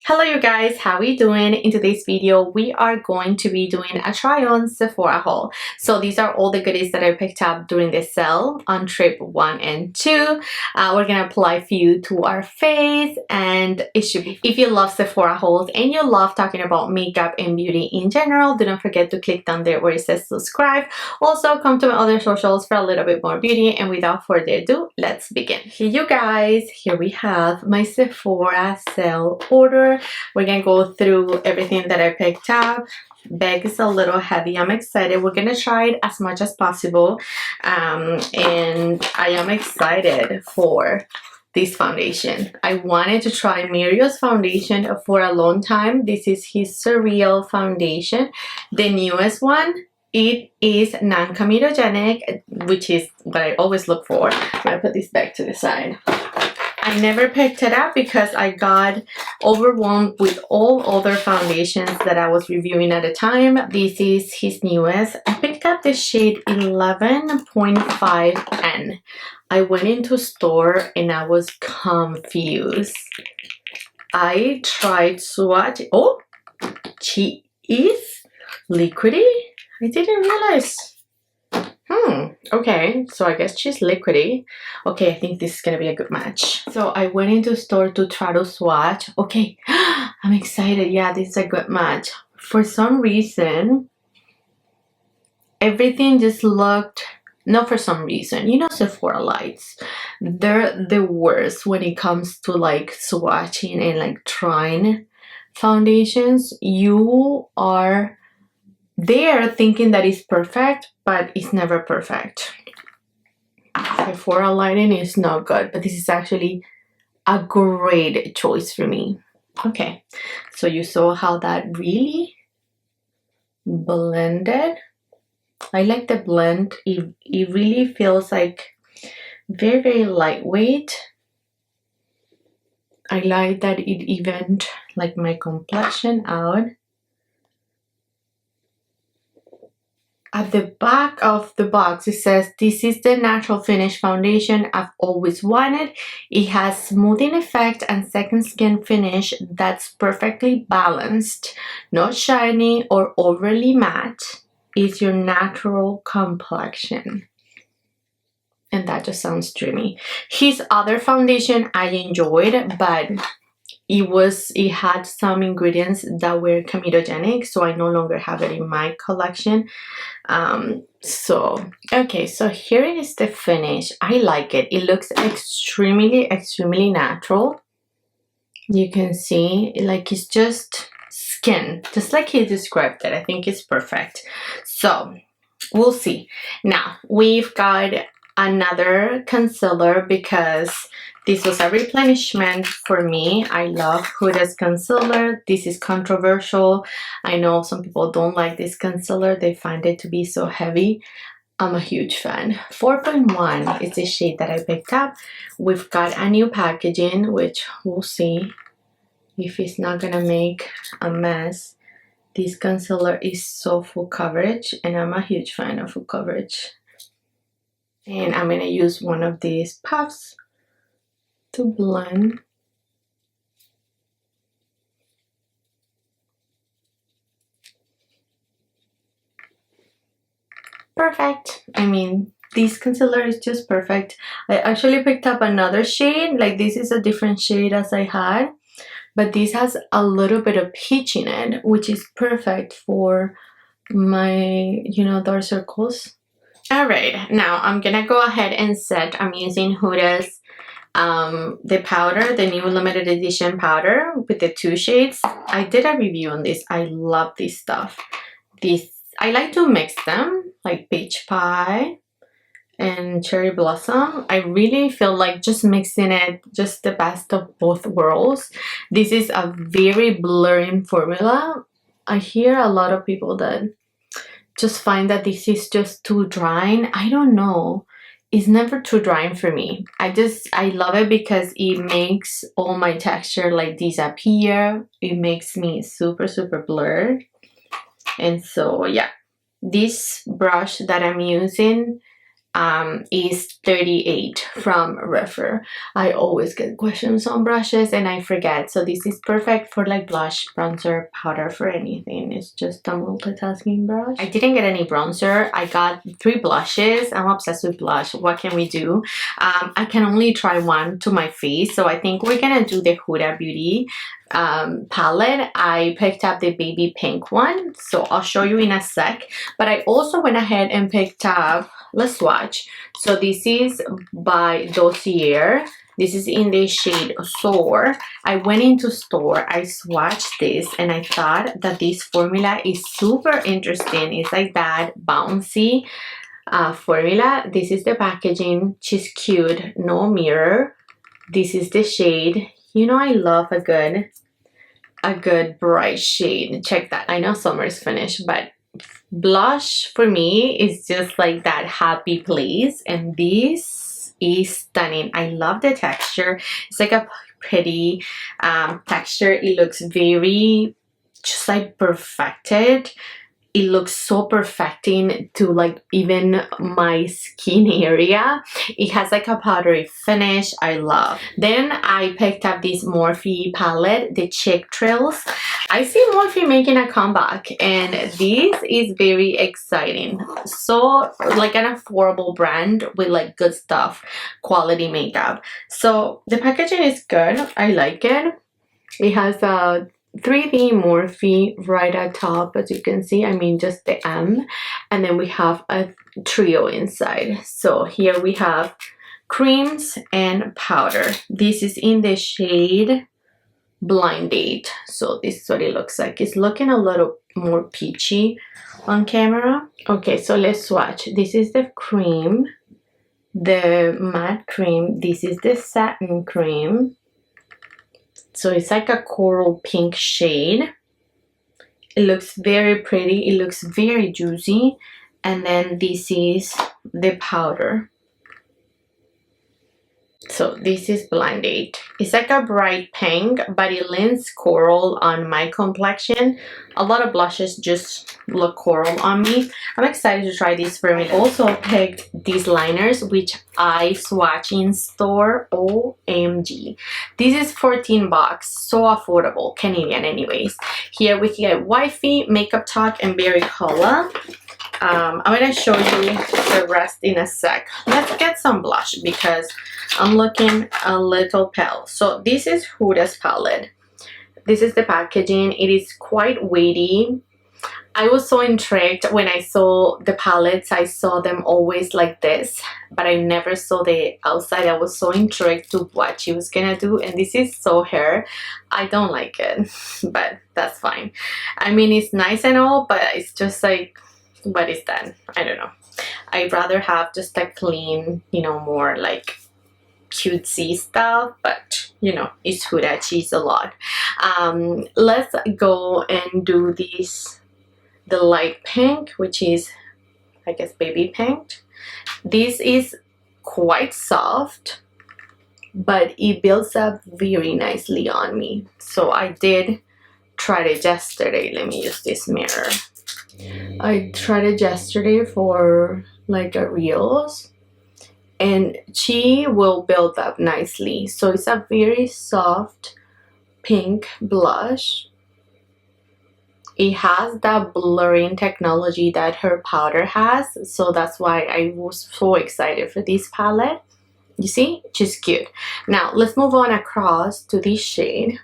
Hello you guys, how are we doing? In today's video we are going to be doing a try on Sephora haul. So these are all the goodies that I picked up during the sale on trip 1 and 2. We're gonna apply a few to our face, and it should be, if you love Sephora hauls and you love talking about makeup and beauty in general, do not forget to click down there where it says subscribe. Also come to my other socials for a little bit more beauty, and without further ado, let's begin. Here you guys, here we have my Sephora sale order. We're gonna go through everything that I picked up. Bag is a little heavy. I'm excited. We're gonna try it as much as possible, and I am excited for this foundation. I wanted to try Muriel's foundation for a long time. This is his Surreal foundation, the newest one. It is non-comedogenic, which is what I always look for. I'm gonna put this back to the side. I never picked it up because I got overwhelmed with all other foundations that I was reviewing at the time. This is his newest. I picked up the shade 11.5N. I went into store and I was confused. I tried swatch. Oh, she is liquidy? I didn't realize. Okay, so I guess she's liquidy. Okay, I think this is gonna be a good match. So I went into store to try to swatch. Okay, I'm excited. Yeah, this is a good match. For some reason, everything just looked, not for some reason, you know, Sephora lights, they're the worst when it comes to like swatching and like trying foundations. You are there thinking that it's perfect, but it's never perfect. Sephora lighting is not good, but this is actually a great choice for me. Okay, so you saw how that really blended. I like the blend. It really feels like very lightweight. I like that it evened like my complexion out. At the back of the box, it says, "This is the natural finish foundation I've always wanted. It has smoothing effect and second skin finish that's perfectly balanced, not shiny or overly matte. It's your natural complexion." And that just sounds dreamy. His other foundation I enjoyed, but it had some ingredients that were comedogenic, so I no longer have it in my collection. Okay, so here is the finish. I like it. It looks extremely natural. You can see like it's just skin, just like he described it. I think it's perfect. So we'll see. Now we've got another concealer because this was a replenishment for me. I love Huda's concealer. This is controversial. I know some people don't like this concealer. They find it to be so heavy. I'm a huge fan. 4.1 is the shade that I picked up. We've got a new packaging, which we'll see if it's not gonna make a mess. This concealer is so full coverage, and I'm a huge fan of full coverage. And I'm gonna use one of these puffs to blend. Perfect. I mean, this concealer is just perfect. I actually picked up another shade. Like, this is a different shade as I had, but this has a little bit of peach in it, which is perfect for my, you know, dark circles. All right, now I'm gonna go ahead and set. I'm using Huda's the powder, the new limited edition powder with the 2 shades. I did a review on this. I love this stuff. I like to mix them, like peach pie and cherry blossom. I really feel like just mixing it, just the best of both worlds. This is a very blurring formula. I hear a lot of people that just find that this is just too drying. I don't know. It's never too drying for me. I love it because it makes all my texture like disappear. It makes me super blurred. And so yeah, this brush that I'm using, is 38 from Referal. I always get questions on brushes and I forget, so this is perfect for like blush, bronzer, powder, for anything. It's just a multitasking brush. I didn't get any bronzer. I got 3 blushes. I'm obsessed with blush. What can we do? I can only try one to my face, so I think we're gonna do the Huda Beauty palette. I picked up the baby pink one, so I'll show you in a sec. But I also went ahead and picked up, let's swatch. So this is by Dossier. This is in the shade Soar. I went into store, I swatched this, and I thought that this formula is super interesting. It's like that bouncy formula. This is the packaging. She's cute. No mirror. This is the shade. You know, I love a good bright shade. Check that. I know summer is finished, but blush for me is just like that happy place, and this is stunning. I love the texture. It's like a pretty texture. It looks very just like perfected. It looks so perfecting to like even my skin area. It has like a powdery finish. I love. Then I picked up this Morphe palette, the Chic Trills. I see Morphe making a comeback, and this is very exciting. So like an affordable brand with like good stuff, quality makeup. So the packaging is good. I like it. It has a 3D Morphe right at top, as you can see. I mean, just the M, and then we have a trio inside. So here we have creams and powder. This is in the shade Blind Date. So this is what it looks like. It's looking a little more peachy on camera. Okay, so let's swatch. This is the cream, the matte cream. This is the satin cream. So it's like a coral pink shade. It looks very pretty. It looks very juicy. And then this is the powder. So this is Blind Date. It's like a bright pink, but it leans coral on my complexion. A lot of blushes just look coral on me. I'm excited to try this for me. Also picked these liners, which I swatch in store. OMG. This is 14 bucks. So affordable. Canadian anyways. Here we get Wifey, Makeup Talk, and Berry Cola. I'm going to show you the rest in a sec. Let's get some blush because I'm looking a little pale. So this is Huda's palette. This is the packaging. It is quite weighty. I was so intrigued when I saw the palettes. I saw them always like this, but I never saw the outside. I was so intrigued to what she was gonna do, and this is so hair. I don't like it, but that's fine. I mean, it's nice and all, but it's just like, what is that? I don't know. I'd rather have just a clean, you know, more like cutesy stuff, but you know, it's Huda. She's a lot. Let's go and do this, the light pink, which is, I guess, baby pink. This is quite soft, but it builds up very nicely on me. So I did try it yesterday. Let me use this mirror. I tried it yesterday for like a reels, and she will build up nicely. So it's a very soft pink blush. It has that blurring technology that her powder has, so that's why I was so excited for this palette. You see, she's cute. Now let's move on across to this shade.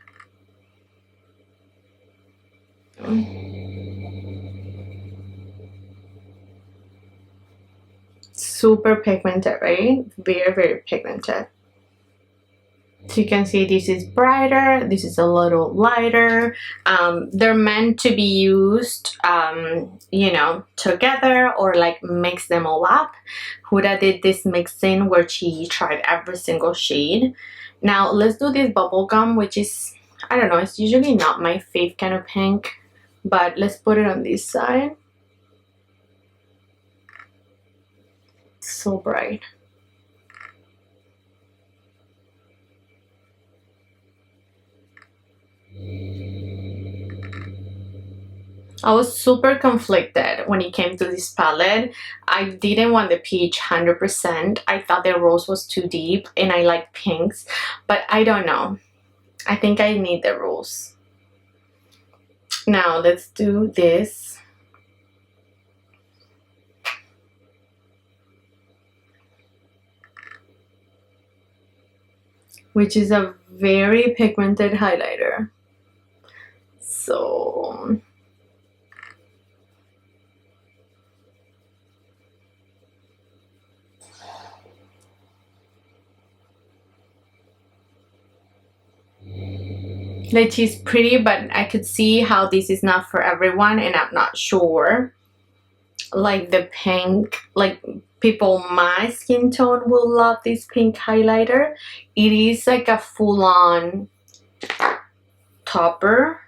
Super pigmented, right? Very, very pigmented. So you can see this is brighter, this is a little lighter. They're meant to be used, you know, together or like mix them all up. Huda did this mixing where she tried every single shade. Now let's do this bubblegum, which is, I don't know, it's usually not my fave kind of pink, but let's put it on this side. So bright. I was super conflicted when it came to this palette. I I didn't want the peach 100%. I thought the rose was too deep and I like pinks, but I don't know. I think I need the rose. Now let's do this. Which is a very pigmented highlighter. So like, she's pretty, but I could see how this is not for everyone, and I'm not sure. Like the pink, like people my skin tone will love this pink highlighter. It is like a full-on topper.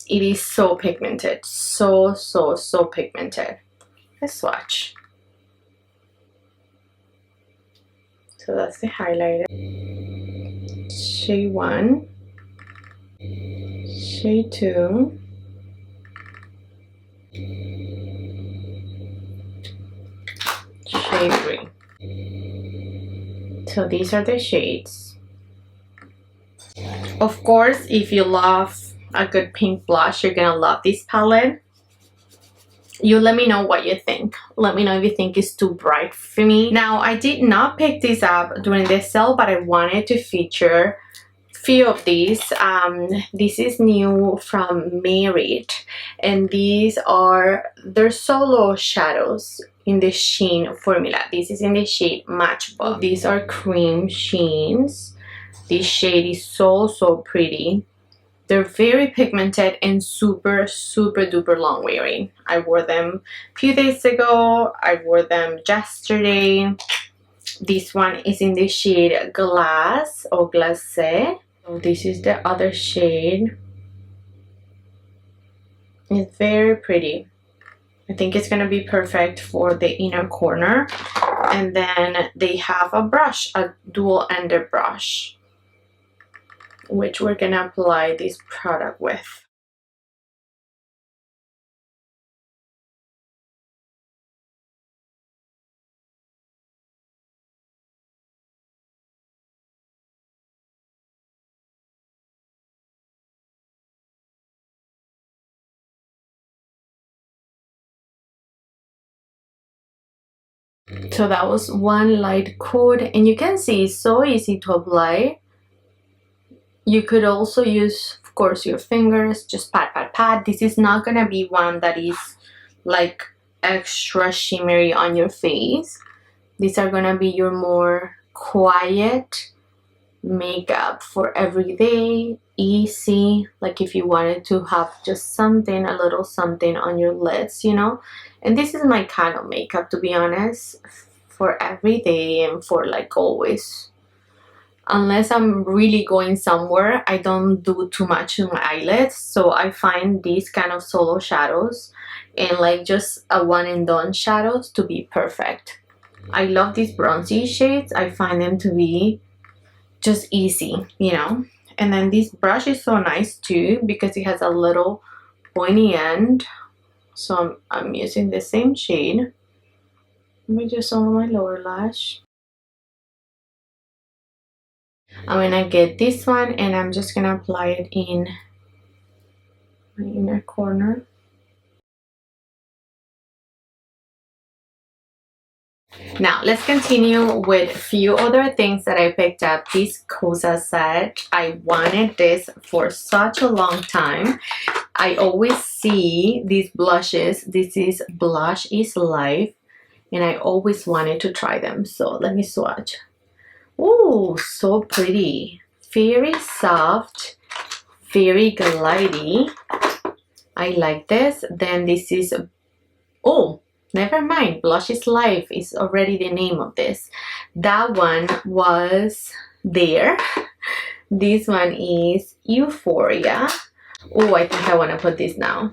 It is so pigmented, so pigmented. Let's swatch. So that's the highlighter. Shade 1, shade 2, shade 3. So these are the shades. Of course, if you love a good pink blush, you're gonna love this palette. You let me know what you think. Let me know if you think it's too bright for me. Now, I did not pick this up during the sale, but I wanted to feature few of these. This is new from Merit, and these are their solo shadows in the sheen formula. This is in the shade Matchbook. These are cream sheens. This shade is so pretty. They're very pigmented and super duper long wearing. I wore them a few days ago. I wore them yesterday. This one is in the shade Glass or Glacé. So this is the other shade. It's very pretty. I think it's gonna be perfect for the inner corner. And then they have a brush, a dual-ended brush, which we're gonna apply this product with. So that was one light coat, and you can see it's so easy to apply. You could also use, of course, your fingers, just pat. This is not gonna be one that is like extra shimmery on your face. These are gonna be your more quiet makeup for everyday, easy, like if you wanted to have just something, a little something on your lids, you know. And this is my kind of makeup, to be honest, for everyday and for like always. Unless I'm really going somewhere, I don't do too much in my eyelids, so I find these kind of solo shadows and like just a one and done shadows to be perfect. I love these bronzy shades. I find them to be just easy, you know. And then this brush is so nice too because it has a little pointy end. So I'm using the same shade. Let me just on my lower lash. I'm gonna get this one and I'm just gonna apply it in my inner corner. Now let's continue with a few other things that I picked up. This Kosas set, I wanted this for such a long time. I always see these blushes. This is Blush is Life, and I always wanted to try them. So let me swatch. Oh, so pretty. Very soft, very glidey. I like this. Then this is, oh, never mind. Blush is Life is already the name of this. That one was there. This one is Euphoria. Oh, I think I want to put this now.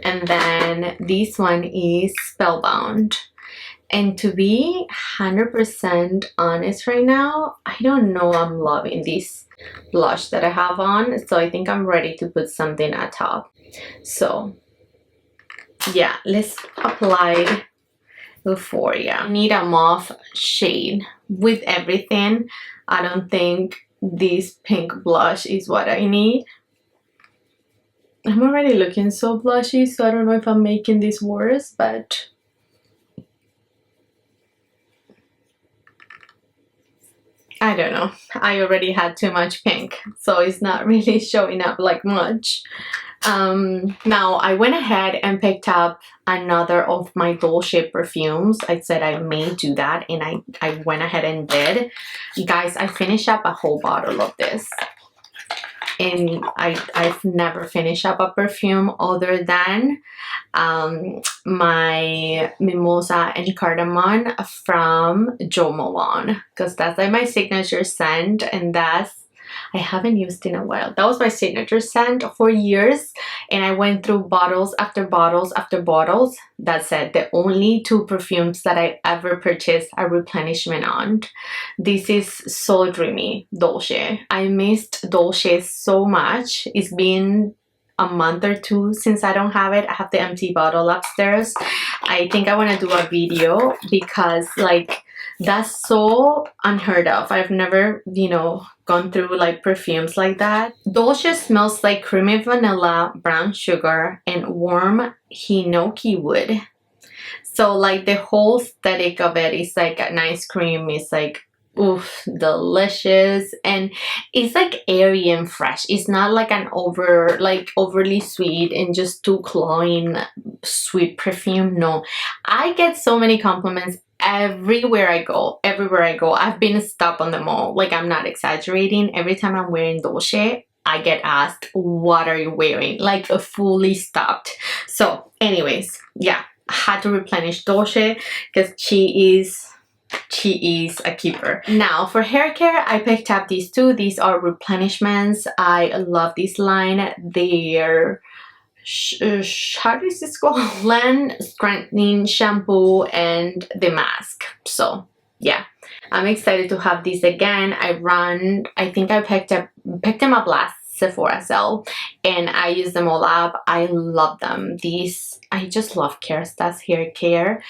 And then this one is Spellbound. And to be 100% honest right now, I don't know I'm loving this blush that I have on. So I think I'm ready to put something at top. So yeah, let's apply Euphoria. I need a mauve shade with everything. I don't think this pink blush is what I need. I'm already looking so blushy, so I don't know if I'm making this worse, but I don't know. I already had too much pink, so it's not really showing up like much. Now I went ahead and picked up another of my Dolce perfumes. I said I may do that, and I went ahead and did. Guys, I finished up a whole bottle of this. And I've never finished up a perfume other than my Mimosa and Cardamom from Jo Malone, because that's like my signature scent, and that's I haven't used in a while. That was my signature scent for years, and I went through bottles after bottles after bottles. That's it. The only two perfumes that I ever purchased a replenishment on. This is so dreamy, Dolce. I missed Dolce so much. It's been a month or two since I don't have it. I have the empty bottle upstairs. I think I want to do a video because like that's so unheard of. I've never, you know, gone through like perfumes like that. Dolce smells like creamy vanilla, brown sugar, and warm hinoki wood. So like the whole aesthetic of it is like an ice cream. It's like oof, delicious, and it's like airy and fresh. It's not like an overly sweet and just too cloying sweet perfume. No, I get so many compliments everywhere I go. I've been stopped on the mall, like I'm not exaggerating. Every time I'm wearing Dolce, I get asked, what are you wearing? Like fully stopped. So anyways, yeah, I had to replenish Dolce because she is a keeper. Now for hair care, I picked up these two. These are replenishments. I love this line. They're how does this called? Lens strengthening shampoo and the mask. So yeah, I'm excited to have these again. I think I picked them up last Sephora sale, and I use them all up. I love them. These, I just love Kosas hair care.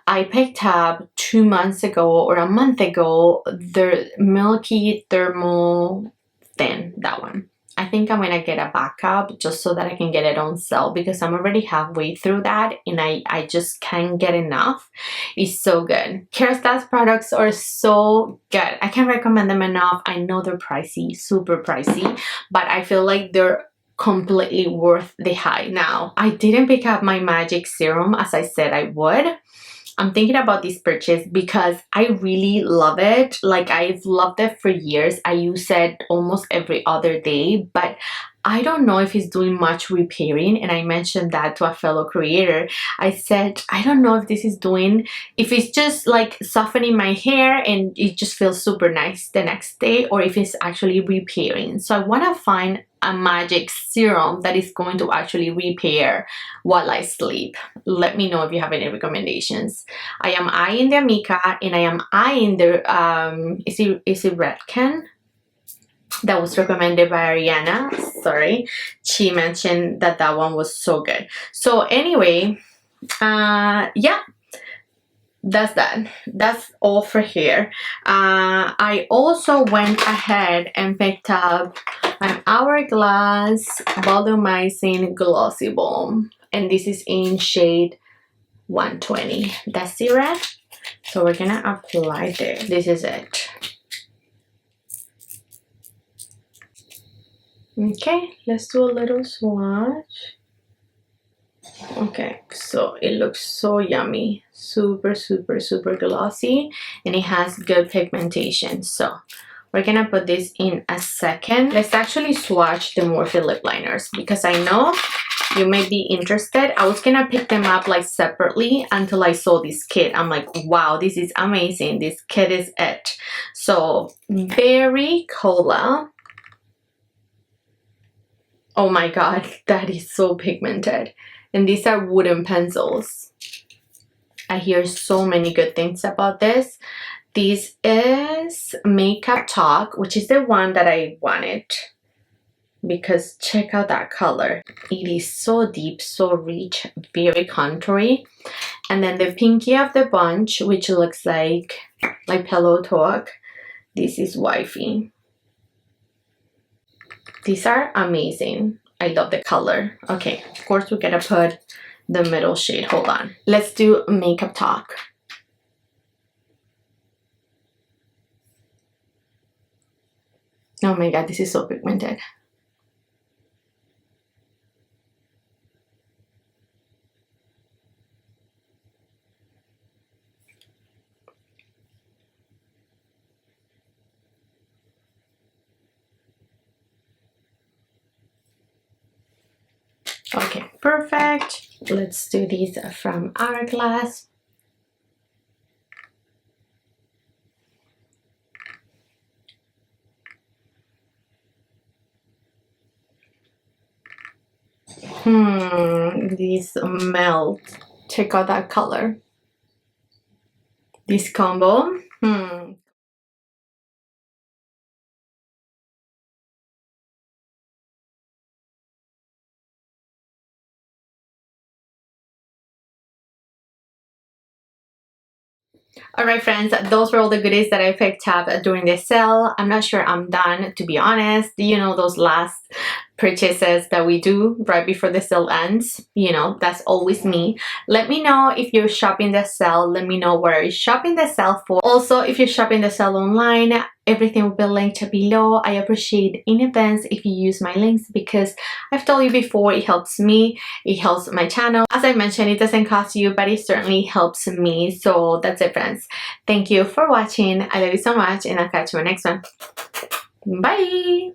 I picked up 2 months ago or a month ago the milky thermal thin, that one. I think I'm gonna get a backup just so that I can get it on sale because I'm already halfway through that and I just can't get enough. It's so good. Kosas products are so good. I can't recommend them enough. I know they're pricey, super pricey, but I feel like they're completely worth the hype. Now, I didn't pick up my magic serum as I said I would. I'm thinking about this purchase because I really love it. Like I've loved it for years. I use it almost every other day, but I don't know if it's doing much repairing, and I mentioned that to a fellow creator. I said, I don't know if this is doing, if it's just like softening my hair and it just feels super nice the next day, or if it's actually repairing. So I want to find a magic serum that is going to actually repair while I sleep. Let me know if you have any recommendations. I am eyeing the Amica, and I am eyeing the, is it Redken? That was recommended by Ariana. Sorry, she mentioned that that one was so good. So anyway, yeah, that's all for hair. I also went ahead and picked up an Hourglass Volumizing Glossy Balm, and this is in shade 120. That's the red. So we're gonna apply this. This is it. Okay, let's do a little swatch. Okay, so it looks so yummy, super glossy, and it has good pigmentation. So we're gonna put this in a second. Let's actually swatch the Morphe lip liners because I know you may be interested. I was gonna pick them up like separately until I saw this kit. I'm like, wow, this is amazing. This kit is it. So Berry Cola. Oh my god, that is so pigmented. And these are wooden pencils. I hear so many good things about this. This is Makeup Talk, which is the one that I wanted. because check out that color. It is so deep, so rich, very contoury. And then the pinky of the bunch, which looks like pillow talk. This is wifey. These are amazing. I love the color. Okay, of course we gotta put the middle shade. Hold on. Let's do makeup talk. Oh my god, this is so pigmented. Okay, perfect. Let's do these from Hourglass. These melt. Check out that color. This combo. Alright friends, those were all the goodies that I picked up during this sale. I'm not sure I'm done, to be honest. You know, those last purchases that we do right before the sale ends, you know, that's always me. Let me know if you're shopping the sale. Let me know where you're shopping the sale for. Also, if you're shopping the sale online, everything will be linked below. I appreciate in advance if you use my links because I've told you before, it helps me, it helps my channel. As I mentioned, it doesn't cost you, but it certainly helps me. So that's it friends. Thank you for watching. I love you so much and I'll catch you in my next one. Bye!